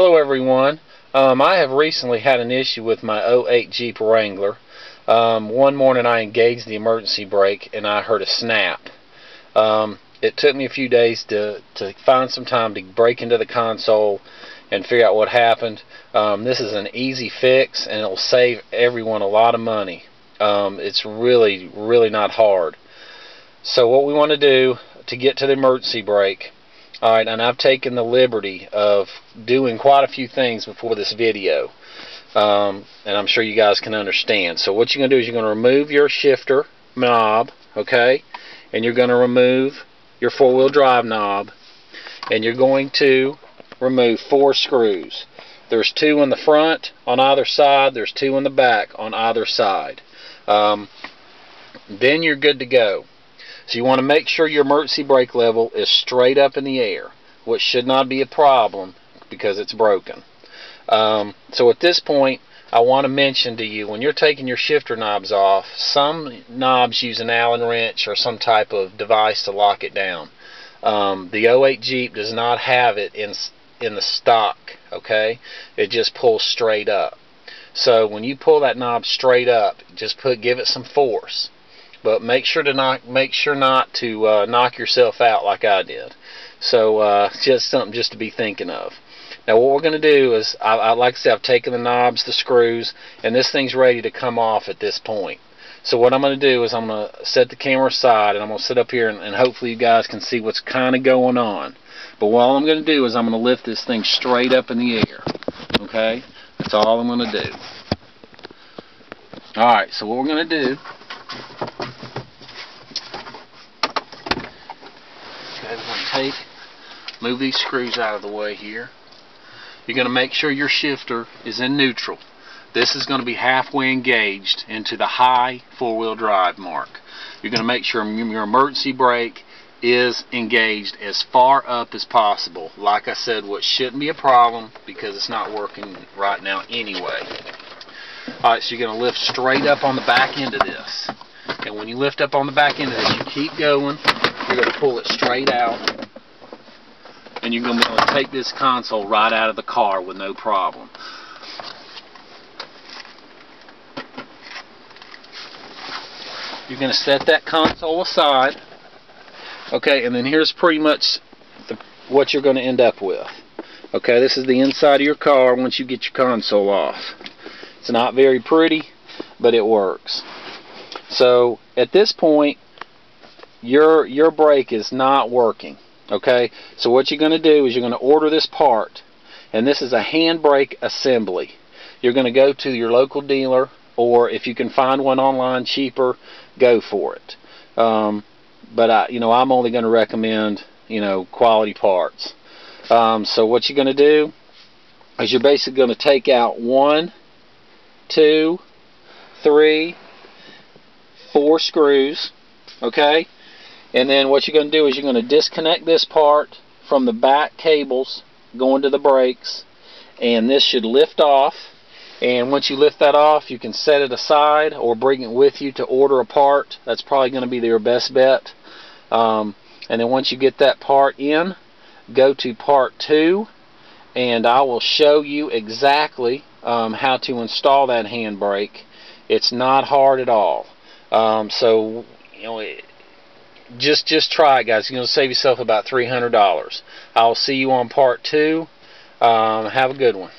Hello everyone. I have recently had an issue with my '08 Jeep Wrangler. One morning I engaged the emergency brake and I heard a snap. It took me a few days to find some time to break into the console and figure out what happened. This is an easy fix and it will save everyone a lot of money. It's really not hard. So what we want to do to get to the emergency brake, alright, and I've taken the liberty of doing quite a few things before this video, and I'm sure you guys can understand. So what you're going to do is you're going to remove your shifter knob, okay, and you're going to remove your four-wheel drive knob, and you're going to remove 4 screws. There's 2 in the front on either side, there's 2 in the back on either side. Then you're good to go. So you want to make sure your emergency brake level is straight up in the air, which should not be a problem because it's broken. So at this point, I want to mention to you, when you're taking your shifter knobs off, some knobs use an Allen wrench or some type of device to lock it down. The '08 Jeep does not have it in the stock, okay? It just pulls straight up. So when you pull that knob straight up, just give it some force. But make sure not to knock yourself out like I did. So just something just to be thinking of. Now what we're going to do is, like I said, I've taken the knobs, the screws, and this thing's ready to come off at this point. So what I'm going to do is I'm going to set the camera aside, and I'm going to sit up here and hopefully you guys can see what's kind of going on. But what I'm going to do is I'm going to lift this thing straight up in the air. Okay? That's all I'm going to do. Alright, so what we're going to do, we're going to move these screws out of the way here. You're going to make sure your shifter is in neutral. This is going to be halfway engaged into the high four-wheel drive mark. You're going to make sure your emergency brake is engaged as far up as possible. Like I said, what shouldn't be a problem because it's not working right now anyway. Alright, so you're going to lift straight up on the back end of this. And when you lift up on the back end of this, you keep going. You're going to pull it straight out, and you're going to be able to take this console right out of the car with no problem. You're going to set that console aside, okay, and then here's pretty much what you're going to end up with. Okay, this is the inside of your car once you get your console off. It's not very pretty, but it works. So at this point, your brake is not working. Okay, so what you're going to do is you're going to order this part, and this is a handbrake assembly. You're going to go to your local dealer, or if you can find one online cheaper, go for it. But I'm only going to recommend quality parts. So what you're going to do is you're basically going to take out 1, 2, 3, 4 screws. Okay. And then what you're going to do is you're going to disconnect this part from the back cables going to the brakes, and this should lift off. And once you lift that off, you can set it aside or bring it with you to order a part. That's probably going to be your best bet. And then once you get that part in, go to part 2, and I will show you exactly how to install that handbrake. It's not hard at all. So just try it, guys. You're going to save yourself about $300. I'll see you on part 2. Have a good one.